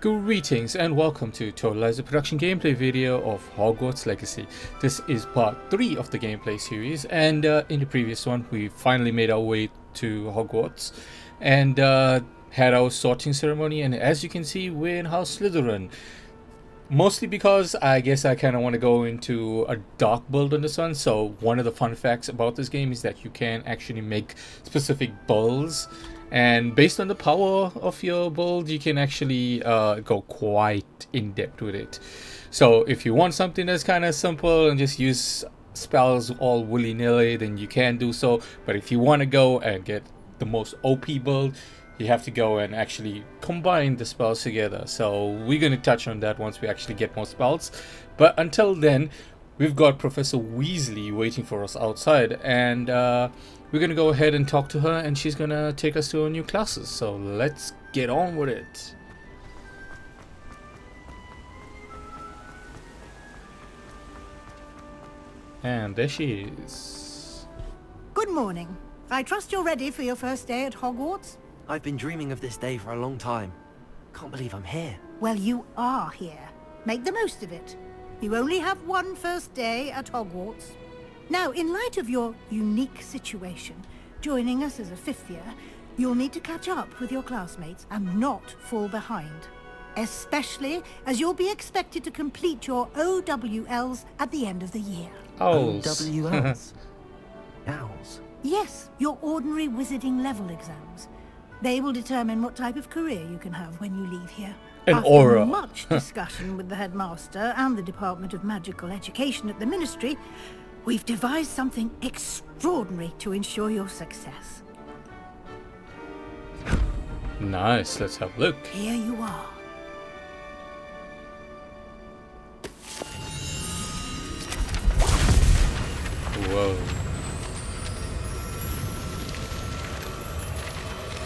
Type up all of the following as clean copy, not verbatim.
Greetings and welcome to Totalizer production gameplay video of Hogwarts Legacy. This is part 3 of the gameplay series, and in the previous one we finally made our way to Hogwarts and had our sorting ceremony, and as you can see we're in House Slytherin. Mostly because I guess I kind of want to go into a dark build on this one. So one of the fun facts about this game is that you can actually make specific builds, and based on the power of your build you can actually go quite in depth with it. So if you want something that's kind of simple and just use spells all willy-nilly, then you can do so. But if you want to go and get the most OP build, you have to go and actually combine the spells together. So we're going to touch on that once we actually get more spells. But until then, we've got Professor Weasley waiting for us outside, and we're going to go ahead and talk to her, and she's going to take us to our new classes. So let's get on with it. And there she is. Good morning. I trust you're ready for your first day at Hogwarts? I've been dreaming of this day for a long time. Can't believe I'm here. Well, you are here. Make the most of it. You only have one first day at Hogwarts. Now, in light of your unique situation, joining us as a fifth year, you'll need to catch up with your classmates and not fall behind. Especially as you'll be expected to complete your OWLs at the end of the year. OWLs? Owls? Yes, your ordinary wizarding level exams. They will determine what type of career you can have when you leave here. An After aura. much discussion with the headmaster and the Department of Magical Education at the Ministry, we've devised something extraordinary to ensure your success. Nice, let's have a look. Here you are. Whoa.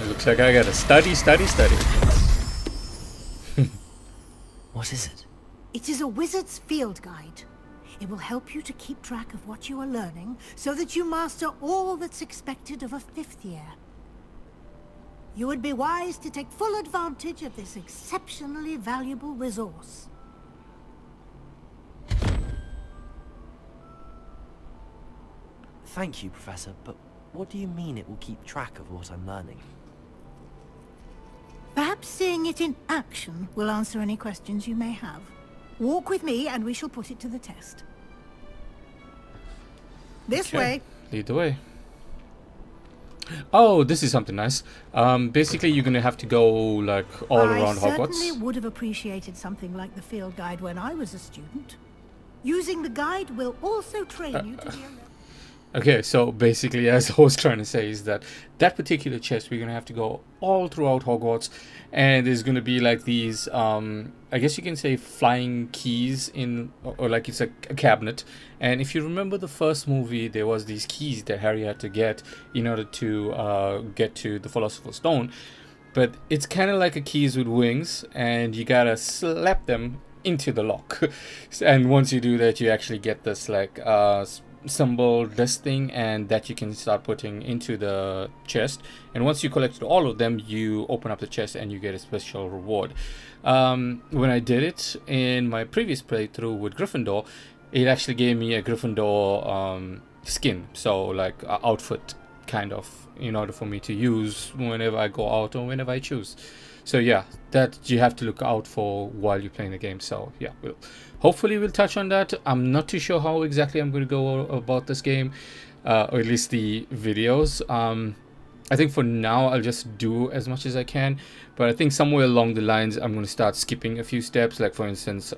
It looks like I gotta study. What is it? It is a wizard's field guide. It will help you to keep track of what you are learning so that you master all that's expected of a fifth year. You would be wise to take full advantage of this exceptionally valuable resource. Thank you, Professor, but what do you mean it will keep track of what I'm learning? Perhaps seeing it in action will answer any questions you may have. Walk with me and we shall put it to the test. This Okay, way. lead the way. Oh, this is something nice. Basically you're gonna have to go like all around I Hogwarts. certainly would have appreciated something like the field guide when I was a student. Using the guide will also train you to be a... Okay, so basically, as I was trying to say, is that particular chest we're gonna have to go all throughout Hogwarts, and there's gonna be like these, I guess you can say flying keys in, or like it's a cabinet. And if you remember the first movie, there was these keys that Harry had to get in order to get to the Philosopher's Stone. But it's kind of like a keys with wings, and you gotta slap them into the lock. And once you do that, you actually get this like symbol, this thing, and that you can start putting into the chest. And once you collect all of them, you open up the chest and you get a special reward. When I did it in my previous playthrough with Gryffindor, it actually gave me a Gryffindor skin, so like a outfit kind of, in order for me to use whenever I go out or whenever I choose. So yeah, that you have to look out for while you're playing the game. So yeah, hopefully we'll touch on that. I'm not too sure how exactly I'm going to go about this game, or at least the videos. I think for now I'll just do as much as I can, but I think somewhere along the lines I'm going to start skipping a few steps, like for instance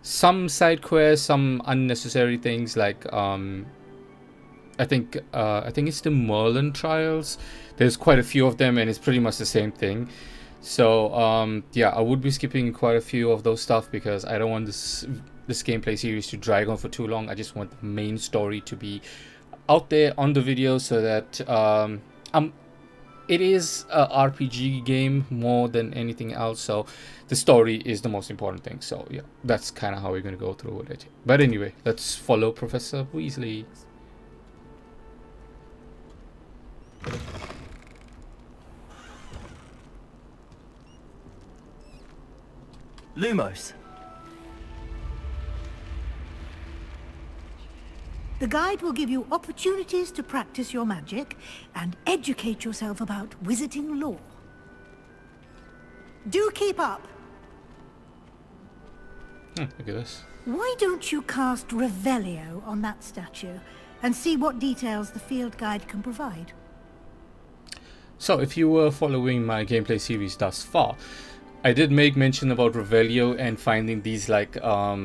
some side quests, some unnecessary things, like I think it's the Merlin trials. There's quite a few of them and it's pretty much the same thing. So yeah, I would be skipping quite a few of those stuff because I don't want this gameplay series to drag on for too long. I just want the main story to be out there on the video, so that it is a RPG game more than anything else, so the story is the most important thing. So yeah, that's kind of how we're going to go through with it. But anyway, let's follow Professor Weasley. Lumos. The guide will give you opportunities to practice your magic and educate yourself about wizarding lore. Do keep up. Look at this. Why don't you cast Revelio on that statue and see what details the field guide can provide? So, if you were following my gameplay series thus far, I did make mention about Revelio and finding these like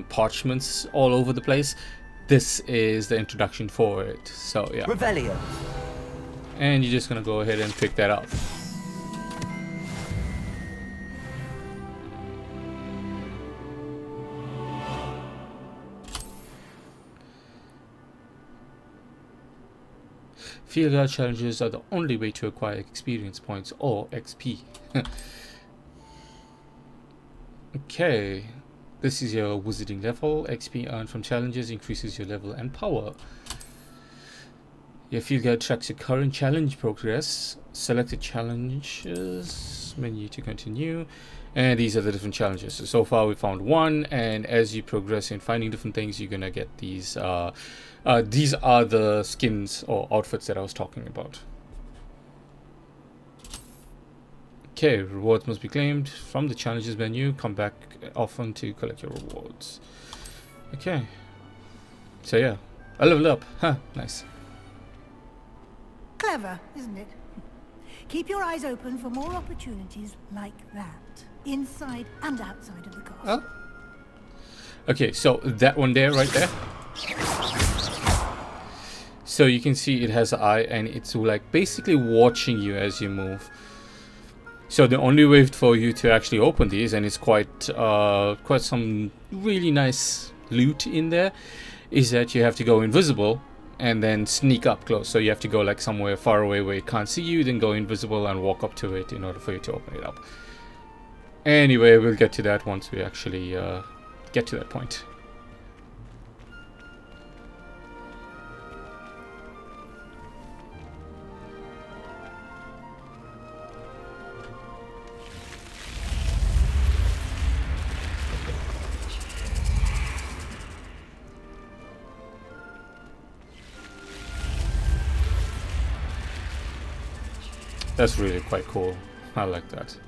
parchments all over the place. This is the introduction for it. So yeah. Revelio. And you're just gonna go ahead and pick that up. Field guide challenges are the only way to acquire experience points or XP. Okay, this is your wizarding level. XP earned from challenges increases your level and power. Your field guide tracks your current challenge progress. Select the challenges menu to continue. And these are the different challenges. So far we found one, and as you progress in finding different things, you're gonna get these. These are the skins or outfits that I was talking about. Okay, rewards must be claimed from the challenges menu. Come back often to collect your rewards. Okay. So yeah, I leveled up. Huh, nice. Clever, isn't it? Keep your eyes open for more opportunities like that, inside and outside of the castle. Oh. Okay, so that one there, right there. So you can see it has an eye, and it's like basically watching you as you move. So the only way for you to actually open these, and it's quite some really nice loot in there, is that you have to go invisible and then sneak up close. So you have to go like somewhere far away where it can't see you, then go invisible and walk up to it in order for you to open it up. Anyway, we'll get to that once we actually get to that point. That's really quite cool. I like that.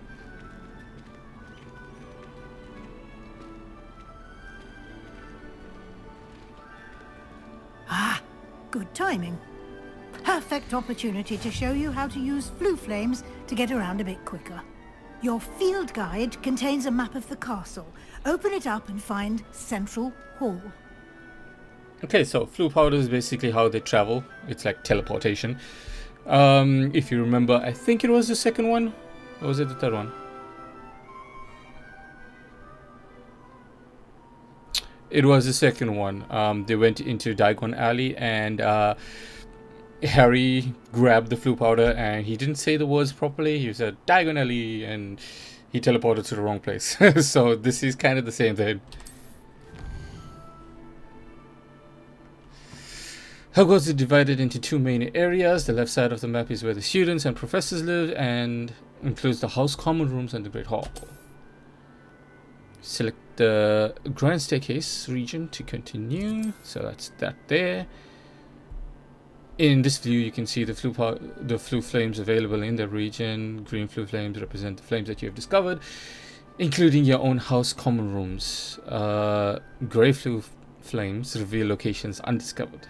Ah, good timing. Perfect opportunity to show you how to use flue flames to get around a bit quicker. Your field guide contains a map of the castle. Open it up and find Central Hall. Okay, so flue powder is basically how they travel. It's like teleportation. If you remember, I think it was the second one, or was it the third one? It was the second one. They went into Diagon Alley, and Harry grabbed the flue powder, and he didn't say the words properly. He said Diagon Alley, and he teleported to the wrong place. So this is kind of the same thing. Hogwarts is divided into two main areas. The left side of the map is where the students and professors live, and includes the house common rooms and the Great Hall. Select the Grand Staircase region to continue. So that's that there. In this view, you can see the flue flames available in the region. Green flue flames represent the flames that you have discovered, including your own house common rooms. Grey flue flames reveal locations undiscovered.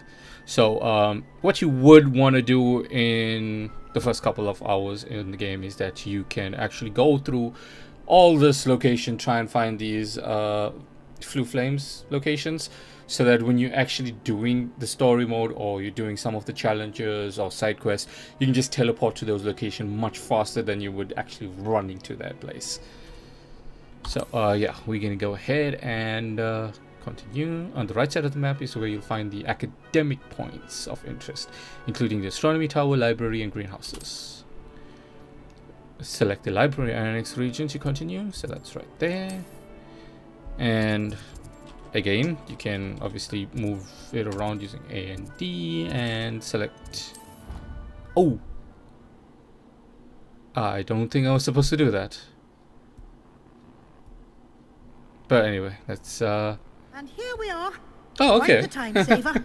So what you would want to do in the first couple of hours in the game is that you can actually go through all this location, try and find these flue flames locations, so that when you're actually doing the story mode or you're doing some of the challenges or side quests, you can just teleport to those locations much faster than you would actually running to that place. So yeah, we're gonna go ahead and continue. On the right side of the map is where you'll find the academic points of interest, including the astronomy tower, library, and greenhouses. Select the library annex region to continue, so that's right there. And again, you can obviously move it around using A and D, and select... Oh! I don't think I was supposed to do that. But anyway, let's. And here we are. Oh, Quite okay. the time saver.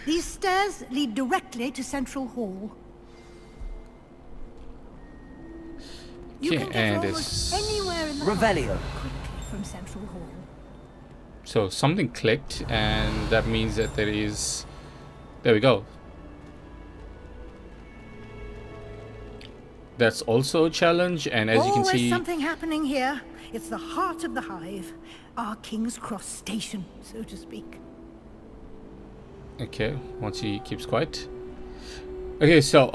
These stairs lead directly to Central Hall. You Okay, can get and almost it's- anywhere in the Revelio. quickly from Central Hall. So something clicked, and that means that there is. There we go. That's also a challenge, and as you can Always see, something happening here. It's the heart of the hive. Our King's Cross station, so to speak. okay. Once he keeps quiet. Okay, so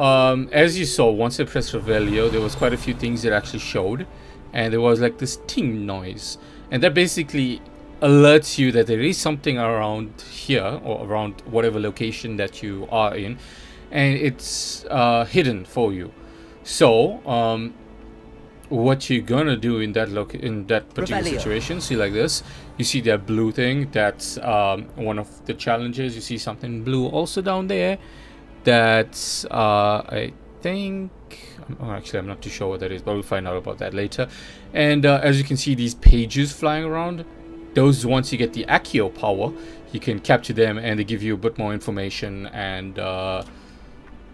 as you saw, once I pressed Revelio, there was quite a few things that actually showed, and there was like this ting noise, and that basically alerts you that there is something around here or around whatever location that you are in, and it's hidden for you. So what you're gonna do in that particular Revelio. situation, see like this, you see that blue thing, that's one of the challenges. You see something blue also down there. That's I think, oh, actually I'm not too sure what that is, but we'll find out about that later. And as you can see, these pages flying around, those, once you get the Accio power, you can capture them, and they give you a bit more information and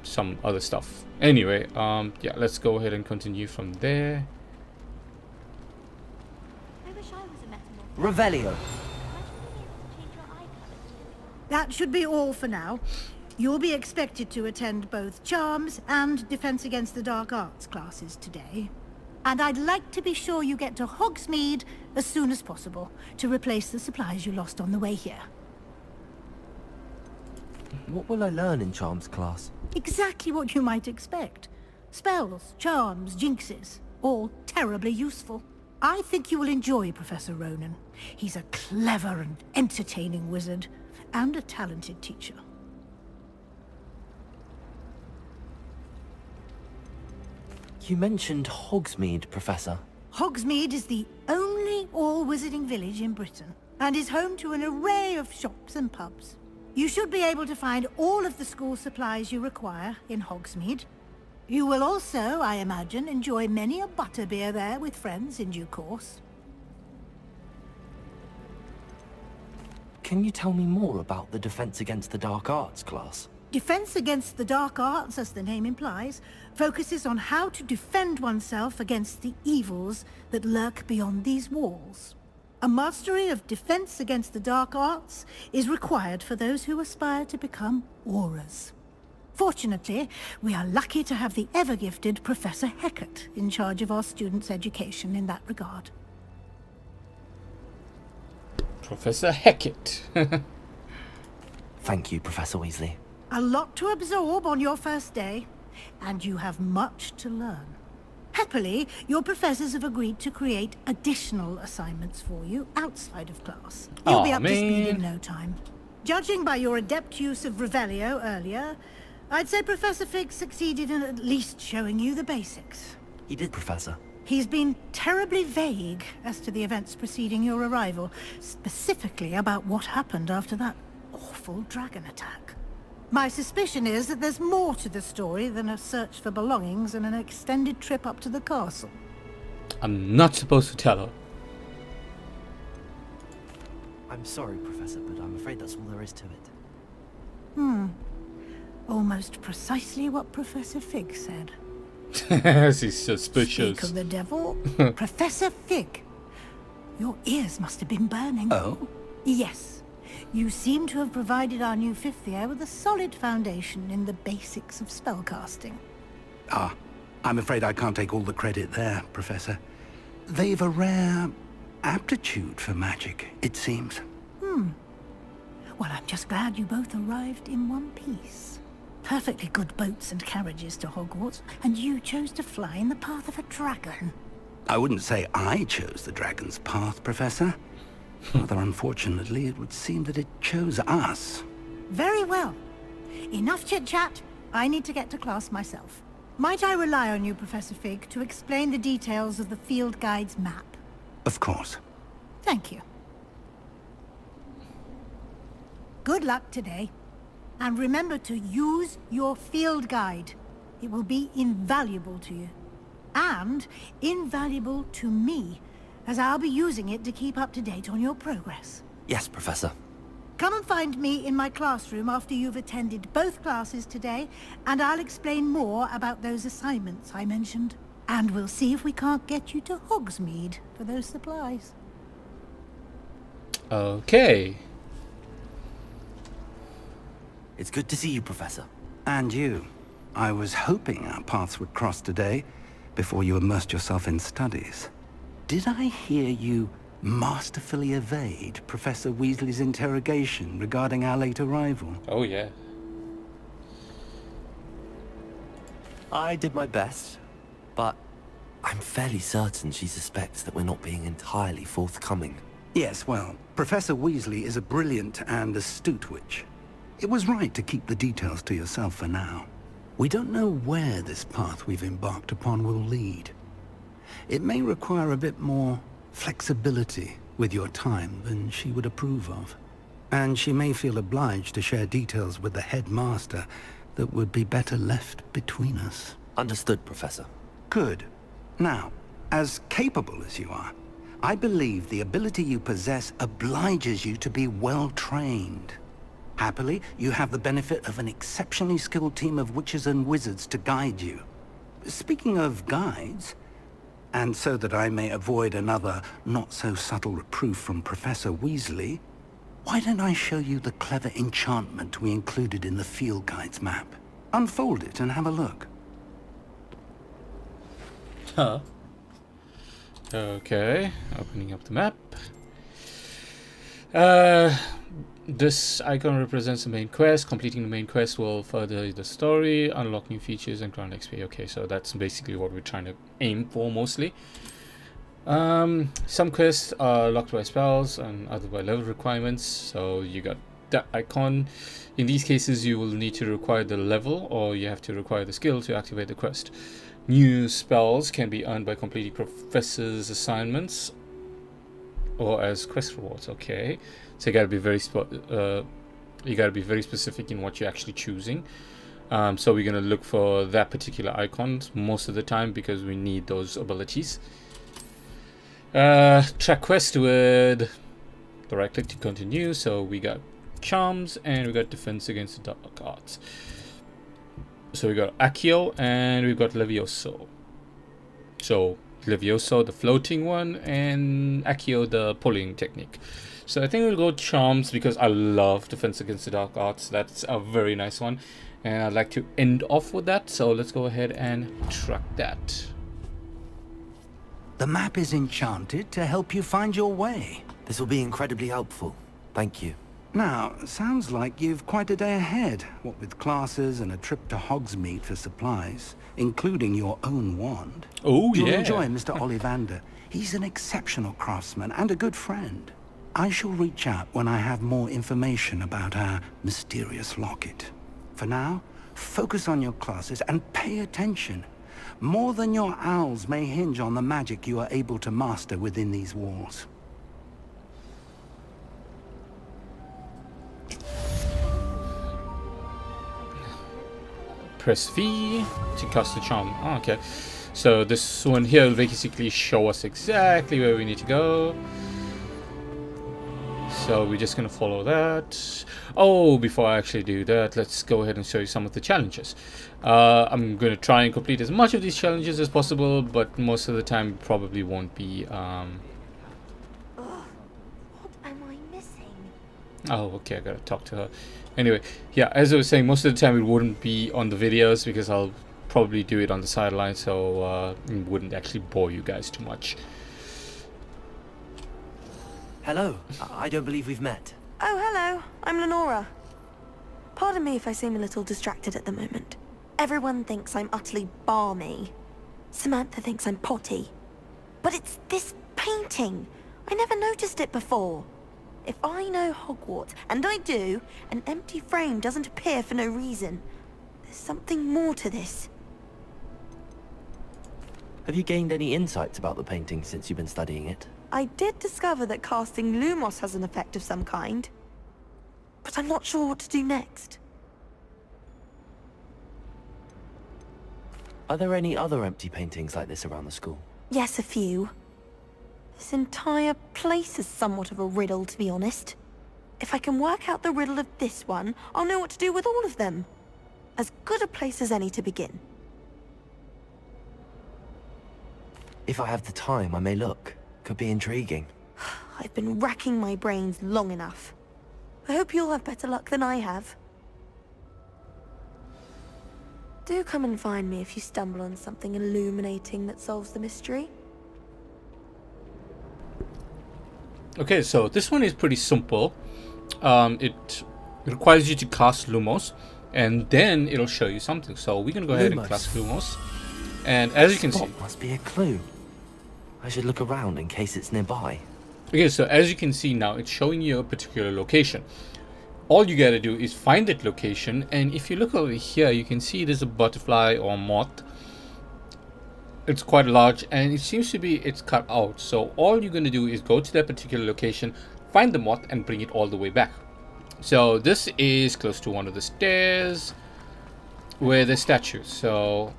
some other stuff. Anyway, yeah, let's go ahead and continue from there. I wish I was a metamorph. Revelio. Why shouldn't I be able to change your eye colour too? That should be all for now. You'll be expected to attend both Charms and Defense Against the Dark Arts classes today. And I'd like to be sure you get to Hogsmeade as soon as possible to replace the supplies you lost on the way here. What will I learn in Charms class? Exactly what you might expect. Spells, charms, jinxes, all terribly useful. I think you will enjoy Professor Ronan. He's a clever and entertaining wizard, and a talented teacher. You mentioned Hogsmeade, Professor. Hogsmeade is the only all-wizarding village in Britain, and is home to an array of shops and pubs. You should be able to find all of the school supplies you require in Hogsmeade. You will also, I imagine, enjoy many a butterbeer there with friends in due course. Can you tell me more about the Defense Against the Dark Arts class? Defense Against the Dark Arts, as the name implies, focuses on how to defend oneself against the evils that lurk beyond these walls. A mastery of Defense Against the Dark Arts is required for those who aspire to become Aurors. Fortunately, we are lucky to have the ever-gifted Professor Hecat in charge of our students' education in that regard. Professor Hecat. Thank you, Professor Weasley. A lot to absorb on your first day, and you have much to learn. Happily, your professors have agreed to create additional assignments for you outside of class. You'll be Aw, up to speed in man. no time. Judging by your adept use of Revelio earlier, I'd say Professor Fig succeeded in at least showing you the basics. He did, Professor. He's been terribly vague as to the events preceding your arrival, specifically about what happened after that awful dragon attack. My suspicion is that there's more to the story than a search for belongings and an extended trip up to the castle. I'm not supposed to tell her. I'm sorry, Professor, but I'm afraid that's all there is to it. Almost precisely what Professor Fig said. She's suspicious. Speak of the devil, Professor Fig. Your ears must have been burning. Oh? Yes. You seem to have provided our new fifth year with a solid foundation in the basics of spellcasting. Ah, I'm afraid I can't take all the credit there, Professor. They've a rare aptitude for magic, it seems. Well, I'm just glad you both arrived in one piece. Perfectly good boats and carriages to Hogwarts, and you chose to fly in the path of a dragon. I wouldn't say I chose the dragon's path, Professor. Rather unfortunately, it would seem that it chose us. Very well. Enough chit-chat. I need to get to class myself. Might I rely on you, Professor Fig, to explain the details of the field guide's map? Of course. Thank you. Good luck today. And remember to use your field guide. It will be invaluable to you. And invaluable to me, as I'll be using it to keep up to date on your progress. Yes, Professor. Come and find me in my classroom after you've attended both classes today, and I'll explain more about those assignments I mentioned. And we'll see if we can't get you to Hogsmeade for those supplies. Okay. It's good to see you, Professor. And you. I was hoping our paths would cross today, before you immersed yourself in studies. Did I hear you masterfully evade Professor Weasley's interrogation regarding our late arrival? Oh, yeah. I did my best, but I'm fairly certain she suspects that we're not being entirely forthcoming. Yes, well, Professor Weasley is a brilliant and astute witch. It was right to keep the details to yourself for now. We don't know where this path we've embarked upon will lead. It may require a bit more flexibility with your time than she would approve of. And she may feel obliged to share details with the headmaster that would be better left between us. Understood, Professor. Good. Now, as capable as you are, I believe the ability you possess obliges you to be well trained. Happily, you have the benefit of an exceptionally skilled team of witches and wizards to guide you. Speaking of guides, and so that I may avoid another not-so-subtle reproof from Professor Weasley, why don't I show you the clever enchantment we included in the field guide's map? Unfold it and have a look. Huh. Okay, opening up the map. This icon represents the main quest. Completing the main quest will further the story, unlock new features, and grant XP. Okay, so that's basically what we're trying to aim for mostly. Some quests are locked by spells and other by level requirements. So you got that icon. In these cases, you will need to require the level, or you have to require the skill to activate the quest. New spells can be earned by completing professor's assignments or as quest rewards. Okay, so you gotta be very specific in what you're actually choosing. So we're gonna look for that particular icon most of the time because we need those abilities. Track quest with the right click to continue. So we got charms and we got defense against the dark arts. So we got Accio and we've got Levioso. So Levioso, the floating one, and Accio, the pulling technique. So I think we'll go charms because I love defense against the dark arts. That's a very nice one, and I'd like to end off with that. So let's go ahead and track that. The map is enchanted to help you find your way. This will be incredibly helpful. Thank you. Now, sounds like you've quite a day ahead, what with classes and a trip to Hogsmeade for supplies, including your own wand. Oh, You'll yeah. enjoy Mr. Ollivander. He's an exceptional craftsman and a good friend. I shall reach out when I have more information about our mysterious locket. For now, focus on your classes and pay attention. More than your owls may hinge on the magic you are able to master within these walls. Press V to cast the charm. Oh, okay, so this one here will basically show us exactly where we need to go. So we're just gonna follow that. Oh, before I actually do that, let's go ahead and show you some of the challenges. I'm gonna try and complete as much of these challenges as possible, but most of the time probably won't be. Ugh, what am I missing? Oh, okay, I gotta talk to her. Anyway, yeah, as I was saying, most of the time it wouldn't be on the videos because I'll probably do it on the sideline, so it wouldn't actually bore you guys too much. Hello. I don't believe we've met. Oh, hello. I'm Lenora. Pardon me if I seem a little distracted at the moment. Everyone thinks I'm utterly balmy. Samantha thinks I'm potty. But it's this painting. I never noticed it before. If I know Hogwarts, and I do, an empty frame doesn't appear for no reason. There's something more to this. Have you gained any insights about the painting since you've been studying it? I did discover that casting Lumos has an effect of some kind. But I'm not sure what to do next. Are there any other empty paintings like this around the school? Yes, a few. This entire place is somewhat of a riddle, to be honest. If I can work out the riddle of this one, I'll know what to do with all of them. As good a place as any to begin. If I have the time, I may look. Could be intriguing. I've been racking my brains long enough. I hope you'll have better luck than I have. Do come and find me if you stumble on something illuminating that solves the mystery. Okay, so this one is pretty simple. It requires you to cast Lumos, and then it'll show you something. So we're gonna go ahead and Lumos. cast Lumos, and as you can see, Spot must be a clue. I should look around in case it's nearby. okay, so as you can see now, it's showing you a particular location. All you gotta do is find that location, and if you look over here, you can see there's a butterfly or moth. It's quite large, and it seems to be it's cut out. So all you're gonna do is go to that particular location, find the moth, and bring it all the way back. So this is close to one of the stairs where the statue. So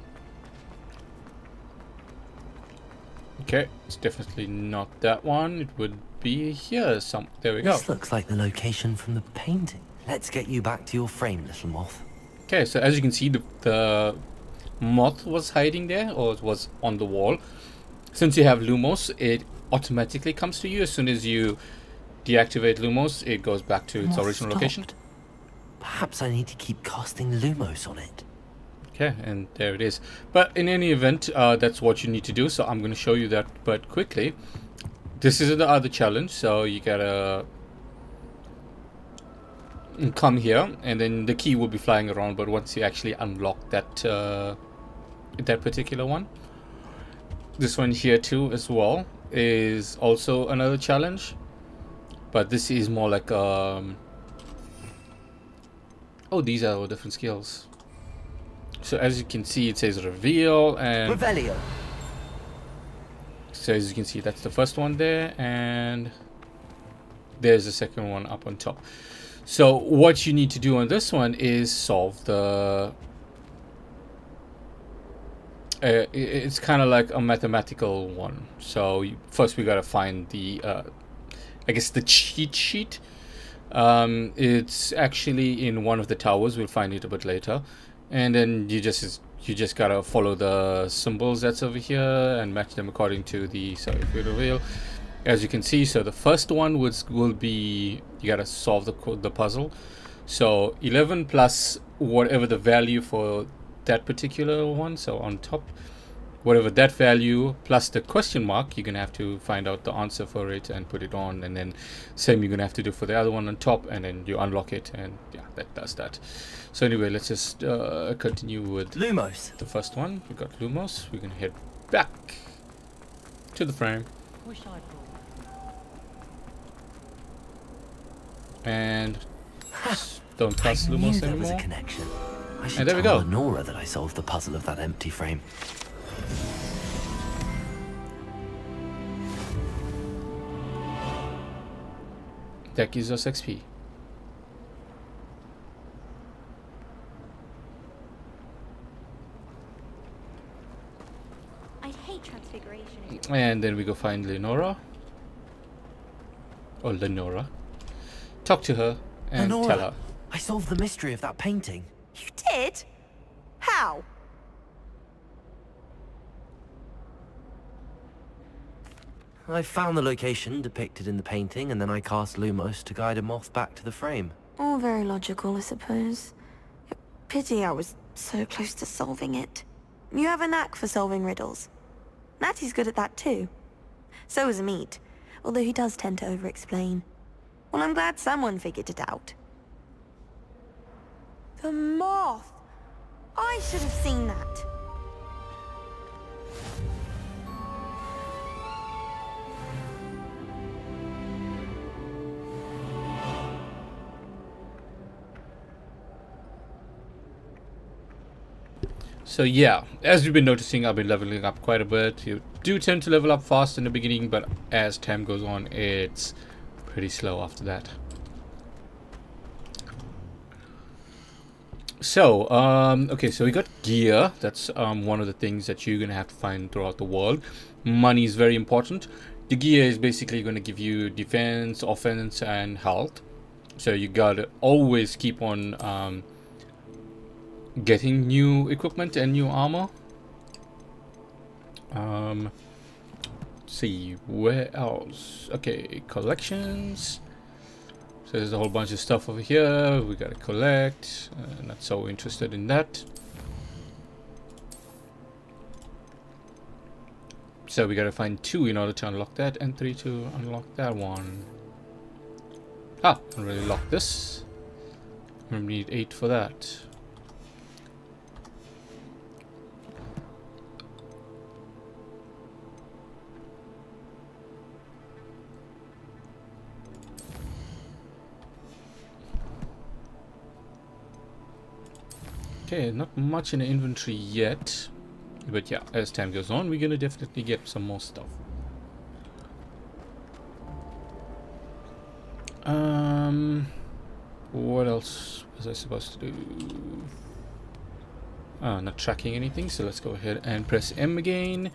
okay, it's definitely not that one. It would be here. There we go. This looks like the location from the painting. Let's get you back to your frame, little moth. Okay, so as you can see, the moth was hiding there, or it was on the wall. Since you have Lumos, it automatically comes to you. As soon as you deactivate Lumos, it goes back to its Moth original location. stopped. Perhaps I need to keep casting Lumos on it. Okay, and there it is. But in any event, that's what you need to do. So I'm going to show you that, but quickly. This is the other challenge. So you gotta come here, and then the key will be flying around. But once you actually unlock that that particular one, this one here too as well is also another challenge. But this is more like oh, these are all different skills. So as you can see, it says reveal, and Revelio. so as you can see, that's the first one there, and there's the second one up on top. So what you need to do on this one is solve the it's kind of like a mathematical one. So first we gotta find the I guess the cheat sheet. It's actually in one of the towers. We'll find it a bit later. And then you just gotta follow the symbols that's over here and match them according to the, so if we reveal, as you can see, so the first one will be, you gotta solve the puzzle. So 11 plus whatever the value for that particular one, so on top, whatever that value plus the question mark, you're gonna have to find out the answer for it and put it on, and then same you're gonna have to do for the other one on top, and then you unlock it, and yeah, that does that. So anyway, let's just continue with Lumos. the first one. We got Lumos. We're gonna head back to the frame, and don't press I knew Lumos there was a anymore. connection. I should there we tell go. Nora that I solved the puzzle of that empty frame. That gives us XP. I'd hate transfiguration. And then we go find Lenora. Or Lenora. Talk to her and Lenora, tell her. I solved the mystery of that painting. You did? How? I found the location depicted in the painting, and then I cast Lumos to guide a moth back to the frame. All very logical, I suppose. Pity I was so close to solving it. You have a knack for solving riddles. Natty's good at that too. So is Amit, although he does tend to over-explain. Well, I'm glad someone figured it out. The moth! I should have seen that. So yeah, as you've been noticing, I've been leveling up quite a bit. You do tend to level up fast in the beginning, but as time goes on, it's pretty slow after that. So, okay, so we got gear. That's one of the things that you're gonna have to find throughout the world. Money is very important. The gear is basically going to give you defense, offense, and health. So you gotta always keep on getting new equipment and new armor. See where else? Okay, collections. So there's a whole bunch of stuff over here we gotta collect. Not so interested in that. So we gotta find 2 in order to unlock that, and 3 to unlock that one. Ah, I really lock this. We need 8 for that. Okay, not much in the inventory yet. But yeah, as time goes on, we're gonna definitely get some more stuff. What else was I supposed to do? Not tracking anything, so let's go ahead and press M again.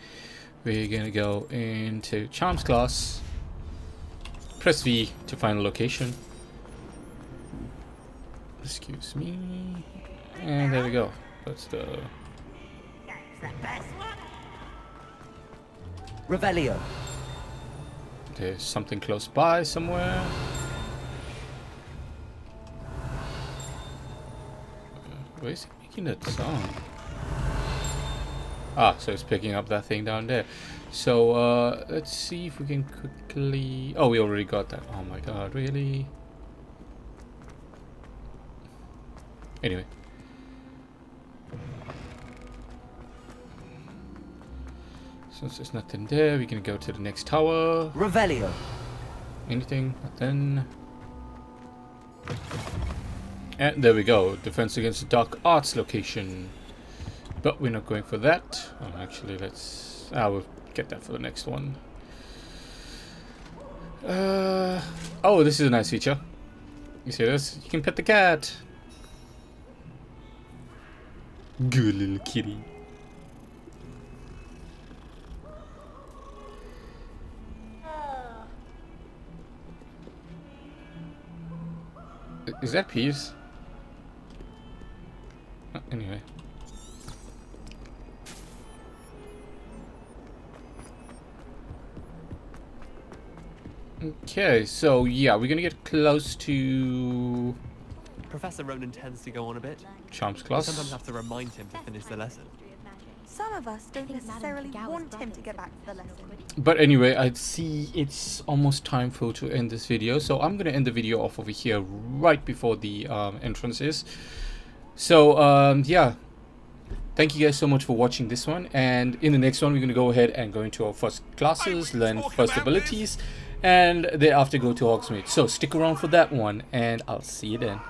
We're gonna go into Charms class. Press V to find a location. Excuse me. And there we go. That's the... Revelio. There's something close by somewhere. Where is it making that sound? Ah, so it's picking up that thing down there. So, let's see if we can quickly... Oh, we already got that. Oh my god, really? Anyway. Since there's nothing there, we can go to the next tower. Revelio. Anything? Nothing. And there we go. Defense against the dark arts location. But we're not going for that. Oh, actually, let's... we'll get that for the next one. Oh, this is a nice feature. You see this? You can pet the cat. Good little kitty. Is that Peeves? Anyway. Okay, so yeah, we're gonna get close to Professor Ronan tends to go on a bit. Charms I class. sometimes have to remind him to finish the lesson. Some of us don't necessarily want him to get back to the lesson. But anyway, I see it's almost time for to end this video, so I'm gonna end the video off over here right before the entrance is. So yeah, thank you guys so much for watching this one, and in the next one we're gonna go ahead and go into our first classes, learn first abilities, and thereafter go to Hogsmeade. So stick around for that one, and I'll see you then.